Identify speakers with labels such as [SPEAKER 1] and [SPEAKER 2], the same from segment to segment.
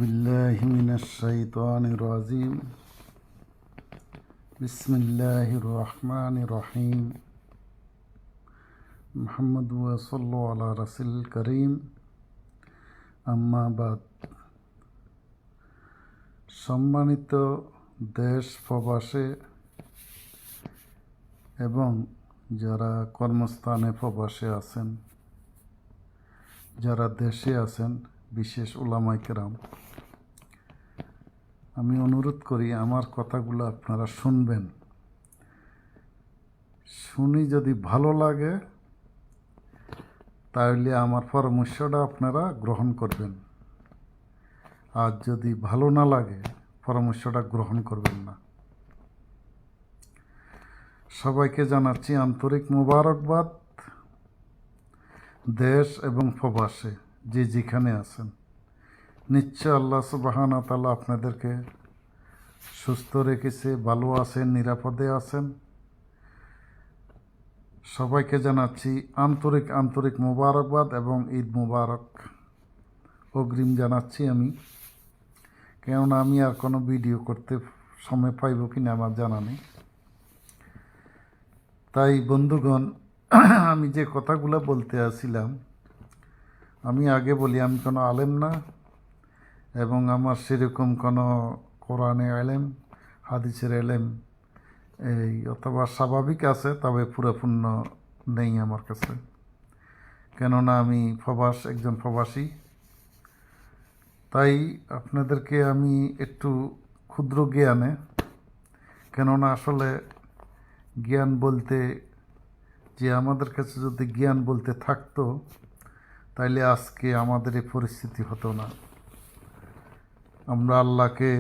[SPEAKER 1] بالله من الشيطان الرجيم بسم الله الرحمن الرحيم محمد صلى على رسول الكريم আম্মা বাদ। সম্মানিত দেশ প্রবাসে এবং যারা কর্মস্থানে প্রবাসে আছেন, যারা দেশে আছেন, বিশেষ উলামায়ে কেরাম, আমি অনুরোধ করি আমার কথাগুলো আপনারা শুনবেন। শুনি যদি ভালো লাগে তাহলে আমার পরামর্শটা আপনারা গ্রহণ করবেন, আর যদি ভালো না লাগে পরামর্শটা গ্রহণ করবেন না। সবাইকে জানাচ্ছি আন্তরিক মোবারকবাদ। দেশ এবং প্রবাসে যে যেখানে আছেন, নিশ্চয় আল্লাহ সুবহানাহু ওয়া তাআলা আপনাদেরকে সুস্থ রেখেছে, ভালো আছেন, নিরাপদে আছেন। সবাইকে জানাচ্ছি আন্তরিক মোবারকবাদ এবং ঈদ মোবারক অগ্রিম জানাচ্ছি আমি। কেননা আমি আর কোনো ভিডিও করতে সময় পাইব কি না আমার জানা নেই। তাই বন্ধুগণ, আমি যে কথাগুলো বলতে আসছিলাম, আমি আগে বলি আমি কোনো আলেম না, এবং আমার সেরকম কোনো কোরআনে এলেম, হাদিসের এলেম এই অথবা স্বাভাবিক আছে, তবে পুরোপূর্ণ নেই আমার কাছে। কেননা আমি একজন প্রবাসী। তাই আপনাদেরকে আমি একটু ক্ষুদ্র জ্ঞানে, কেননা আসলে জ্ঞান বলতে, যে আমাদের কাছে যদি জ্ঞান বলতে থাকতো তাইলে আজকে আমাদের এই পরিস্থিতি হতো না। আমরা আল্লাহকে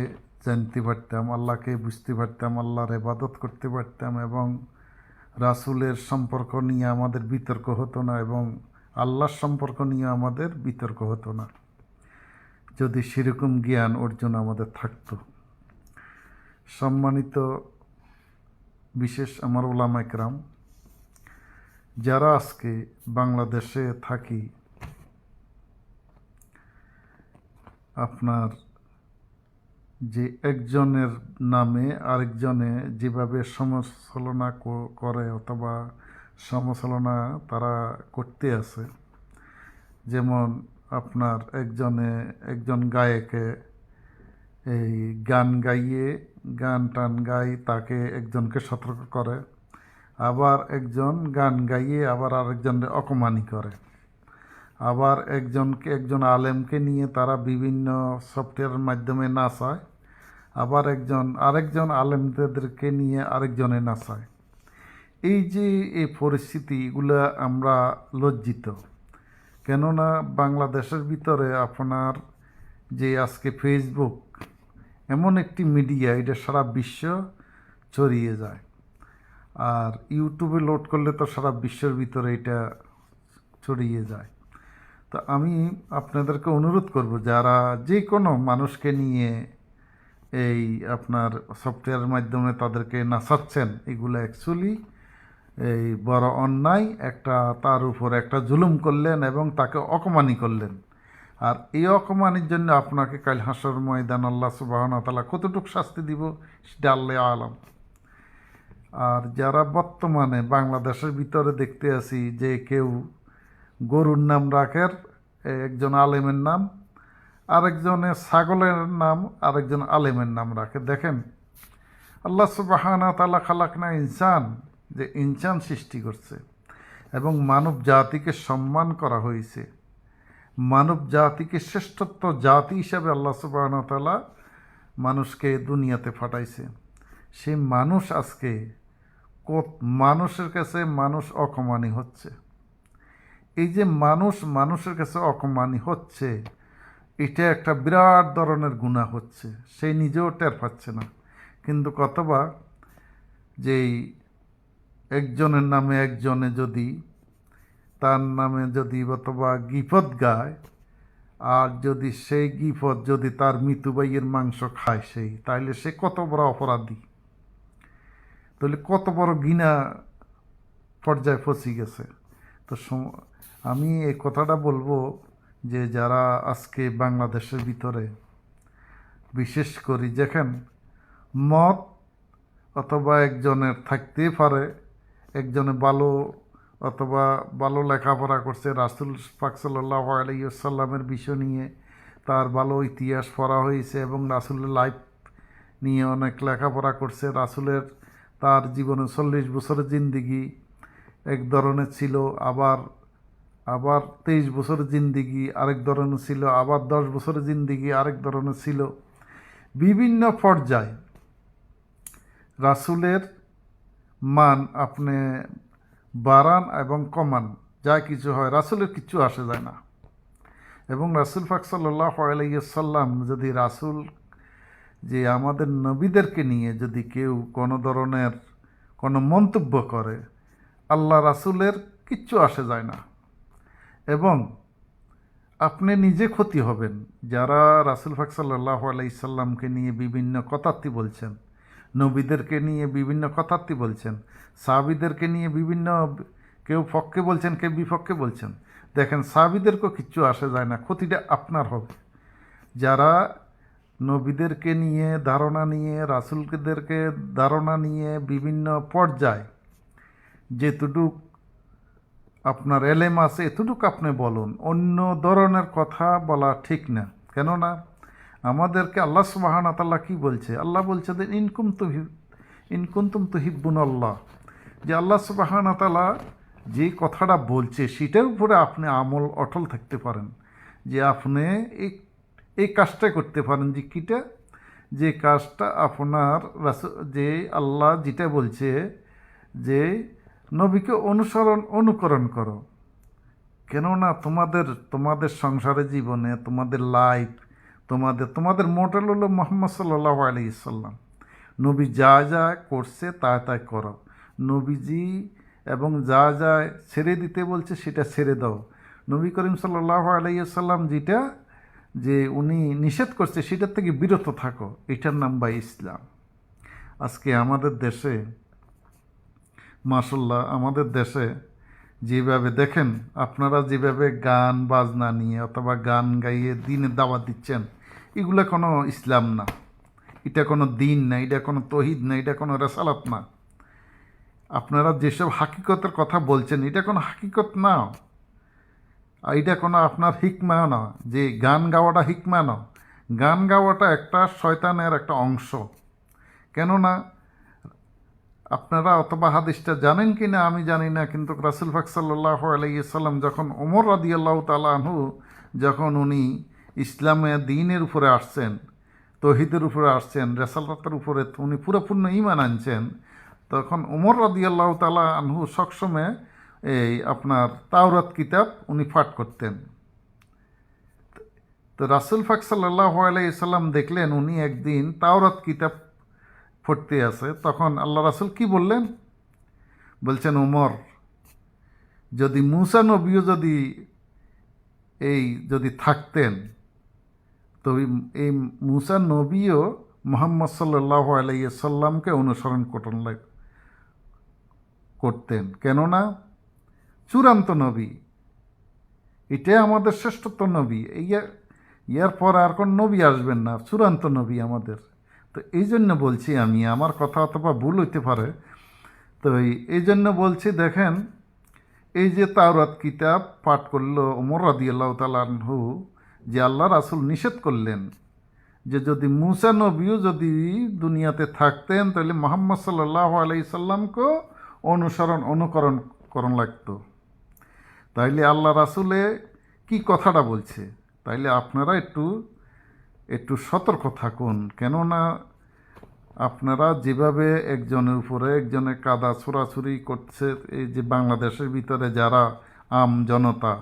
[SPEAKER 1] জানতে পারতাম, আল্লাহকে বুঝতে পারতাম, আল্লাহর ইবাদত করতে পারতাম, এবং রাসূলের সম্পর্ক নিয়ে আমাদের বিতর্ক হতো না, এবং আল্লাহর সম্পর্ক নিয়ে আমাদের বিতর্ক হতো না, যদি সেরকম জ্ঞান অর্জন আমাদের থাকতো। সম্মানিত বিশেষ আমার উলামায়ে কেরাম, যারা আজকে বাংলাদেশে থাকি, আপনার যে একজনের নামে আরেকজনে যেভাবে সমালোচনা করে অথবা সমালোচনা তারা করতে আছে, যেমন আপনার একজন গায়কে এই গান টান গাই তাকে একজনকে সতর্ক করে, আবার একজন গান গাইয়ে আবার আরেকজনের অপমানি করে, আবার একজন আলেমকে নিয়ে তারা বিভিন্ন সফটওয়্যারের মাধ্যমে নাচায়, আবার আরেকজন আলেমদেরকে নিয়ে আরেকজনে নাচায়। এই যে এই পরিস্থিতিগুলো, আমরা লজ্জিত। কেননা বাংলাদেশের ভিতরে আপনার যে আজকে ফেসবুক এমন একটি মিডিয়া, এটা সারা বিশ্ব ছড়িয়ে যায়, আর ইউটিউবে লোড করলে তো সারা বিশ্বের ভিতরে এটা ছড়িয়ে যায়। তো আমি আপনাদেরকে অনুরোধ করব, যারা যে কোনো মানুষকে নিয়ে এই আপনার সফটওয়্যারের মাধ্যমে তাদেরকে নাচাচ্ছেন, এগুলো অ্যাকচুয়ালি এই বড় অন্যায়, তার উপর একটা জুলুম করলেন এবং তাকে অপমানি করলেন। আর এই অপমানির জন্য আপনাকে কাল হাসর ময়দান আল্লাহ সুবহানাহু ওয়া তাআলা কতটুকু শাস্তি দিব সেটা আল্লাহ আলাম। আর যারা বর্তমানে বাংলাদেশের ভিতরে দেখতে আছি যে কেউ গরুর নাম রাখের একজন আলেমের নাম, আরেকজনের ছাগলের নাম আরেকজন আলেমের নাম রাখে। দেখেন, আল্লাহ সুবহানাহু ওয়া তাআলা খালাকনা ইনসান, যে ইনসান সৃষ্টি করছে এবং মানব জাতিকে সম্মান করা হয়েছে, মানব জাতিকে শ্রেষ্ঠত্ব জাতি হিসাবে আল্লাহ সুবহানাহু ওয়া তাআলা মানুষকে দুনিয়াতে পাঠাইছে। সেই মানুষ আজকে মানুষের কাছে মানুষ অপমানি হচ্ছে। এই যে মানুষের কাছে অপমানি হচ্ছে, এটা একটা বিরাট ধরনের গুনাহ হচ্ছে, সে নিজেও টের পাচ্ছে না। কিন্তু কতবা যেই একজনের নামে একজনে যদি তার নামে যদি অথবা গীপত গায়, আর যদি সেই গীপত যদি তার মৃত্যু ভাইয়ের মাংস খায় তাইলে সে কত বড় অপরাধী, তাহলে কত বড় ঘৃণা পর্যায়ে পৌঁছে গেছে। তো আমি এই কথাটা বলবো যে যারা আজকে বাংলাদেশের ভিতরে বিশেষ করি দেখেন, মত অথবা একজনের থাকতে পারে, একজনে ভালো অথবা ভালো লেখাপড়া করছে, রাসূল পাক সাল্লাল্লাহু আলাইহি ওয়াসাল্লামের বিষয় নিয়ে তার ভালো ইতিহাস পড়া হয়েছে এবং রাসূলের লাইফ নিয়ে অনেক লেখাপড়া করছে। রাসূলের তার জীবনে 40 বছরের জিন্দিগি এক ধরনের ছিল, আবার আবার 23 বছরের জিন্দিগি আরেক ধরনের ছিল, আবার 10 বছরের জিন্দিগি আরেক ধরনের ছিল। বিভিন্ন পর্যায়ে রাসূলের মান আপনি বাড়ান এবং কমান, যা কিছু হয় রাসূলের কিচ্ছু আসে যায় না। এবং রাসূল পাক সাল্লাল্লাহু আলাইহি ওয়াসাল্লাম যদি রাসূল যে আমাদের নবীদেরকে নিয়ে যদি কেউ কোনো ধরনের কোনো মন্তব্য করে, আল্লাহ রাসূলের কিচ্ছু আসে যায় না এবং আপনি নিজে ক্ষতি হবেন। যারা রাসূল পাক সাল্লাল্লাহু আলাইহি সাল্লামকে নিয়ে বিভিন্ন কথার্থি বলছেন, নবীদেরকে নিয়ে বিভিন্ন কথার্থি বলছেন, সাহাবীদেরকে নিয়ে বিভিন্ন, কেউ পক্ষে বলছেন কেউ বিপক্ষে বলছেন, দেখেন সাহাবীদেরকেও কিচ্ছু আসে যায় না, ক্ষতিটা আপনার হবে। যারা নবীদেরকে নিয়ে ধারণা নিয়ে, রাসূলদেরকে ধারণা নিয়ে বিভিন্ন পর্যায়ে যেটুক আপনার এলেম আছে এতটুকু আপনি বলুন, অন্য ধরনের কথা বলা ঠিক না। কেননা আমাদেরকে আল্লাহ সুবহানাহু ওয়া তাআলা কি বলছে? আল্লাহ বলছে যে ইনকুনতুম তুহিব্বুনাল্লাহ, যে আল্লাহ সুবহানাহু ওয়া তাআলা যে কথাটা বলছে সেটার উপরে আপনি আমল অটল থাকতে পারেন, যে আপনি এই কাজটা করতে পারেন, যে কিটা, যে কাজটা আপনার যে আল্লাহ যেটা বলছে যে নবীকে অনুকরণ করো। কেননা তোমাদের সংসারের জীবনে, তোমাদের লাইফ, তোমাদের মডেল হলো মুহাম্মদ সাল্লাল্লাহু আলাইহি সাল্লাম। নবী যা যা করছে তা তাই করো। নবীজি এবং যা যা ছেড়ে দিতে বলছে সেটা ছেড়ে দাও। নবী করিম সাল্লাল্লাহু আলাইহি সাল্লাম যেটা যে উনি নিষেধ করছে সেটার থেকে বিরত থাকো। এটার নাম বা ইসলাম। আজকে আমাদের দেশে মাশাআল্লাহ, আমাদের দেশে যেভাবে দেখেন, আপনারা যেভাবে গান বাজনা নিয়ে অথবা গান গাইয়ে দিনের দাওয়াত দিচ্ছেন, এগুলো কোনো ইসলাম না, এটা কোনো দিন না, এটা কোনো তৌহিদ না, এটা কোনো রেসালাত না। আপনারা যেসব হাকিকতের কথা বলছেন এটা কোনো হাকিকত না, এটা কোনো আপনার হিকমা না, যে গান গাওয়াটা হিকমা না। গান গাওয়াটা একটা শয়তানের একটা অংশ। কেননা আপনারা অথবা হাদিসটা জানেন কি না আমি জানি না, কিন্তু রাসূল পাক সাল্লাল্লাহু আলাইহি সাল্লাম যখন ওমর রাদিয়াল্লাহু তাআলা আনহু যখন উনি ইসলামে দ্বীনের উপরে আসছেন, তৌহিদের উপরে আসছেন, রেসালাতের উপরে উনি পুরোপূর্ণ ঈমান আনছেন, তখন ওমর রাদিয়াল্লাহু তাআলা আনহু সবসময় এই আপনার তাওরাত কিতাব উনি পাঠ করতেন। তো রাসূল পাক সাল্লাল্লাহু আলাইহি সাল্লাম দেখলেন উনি একদিন তাওরাত কিতাব পড়তে আছে, তখন আল্লাহ রাসূল কি বললেন? বলছেন, ওমর, যদি মূসা নবীও যদি থাকতেন, তো এই মূসা নবীও মুহাম্মদ সাল্লাল্লাহু আলাইহি সাল্লামকে অনুসরণ করতেন। কেননা চূড়ান্ত নবী, এটাই আমাদের শ্রেষ্ঠত্ব নবী, ইয়ার পর আর কোন নবী আসবেন না, চূড়ান্ত নবী আমাদের। তো এই জন্য বলছি, আমি আমার কথা অথবা ভুল হইতে পারে, তো এই জন্য বলছি, দেখেন এই যে তাওরাত কিতাব পাঠ করলো ওমর রাদিয়াল্লাহু তাআলা আনহু, যে আল্লাহ রাসূল নিষেধ করলেন যে যদি মূসা নবীও যদি দুনিয়াতে থাকতেন তাহলে মুহাম্মদ সাল্লাল্লাহু আলাইহি সাল্লামকে অনুকরণ করণ লাগতো। তাইলে আল্লাহ রাসূলে কি কথাটা বলছে? তাইলে আপনারা একটু সতর্ক থাকুন। কেননা আপনারা যেভাবে একজনের উপরে একজনের কাদা ছোড়াছুরি করছে, এই যে বাংলাদেশের ভিতরে যারা আম জনতা,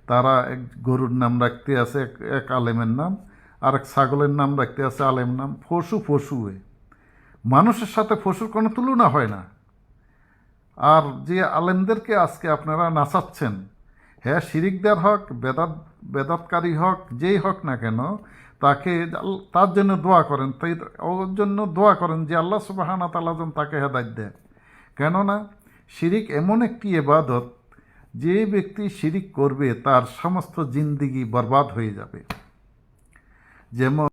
[SPEAKER 1] তারা এক গরুর নাম রাখতে আছে এক আলেমের নাম, আর এক ছাগলের নাম রাখতে আছে আলেম নাম। পশুয়ে মানুষের সাথে পশুর কোনো তুলনা হয় না। আর যে আলেমদেরকে আজকে আপনারা নাচাচ্ছেন, হ্যাঁ শিরিকদার হক, বেদাতকারী হক, যেই হক না কেন, তার জন্য দোয়া করেন, ওর জন্য দোয়া করেন যে আল্লাহ সুবহানাহু ওয়া তাআলা যেন তাকে হেদায়েত দেয়। কেননা শিরিক এমন একটি ইবাদত, যে ব্যক্তি শিরিক করবে তার সমস্ত জিন্দেগি বরবাদ হয়ে যাবে। যেমন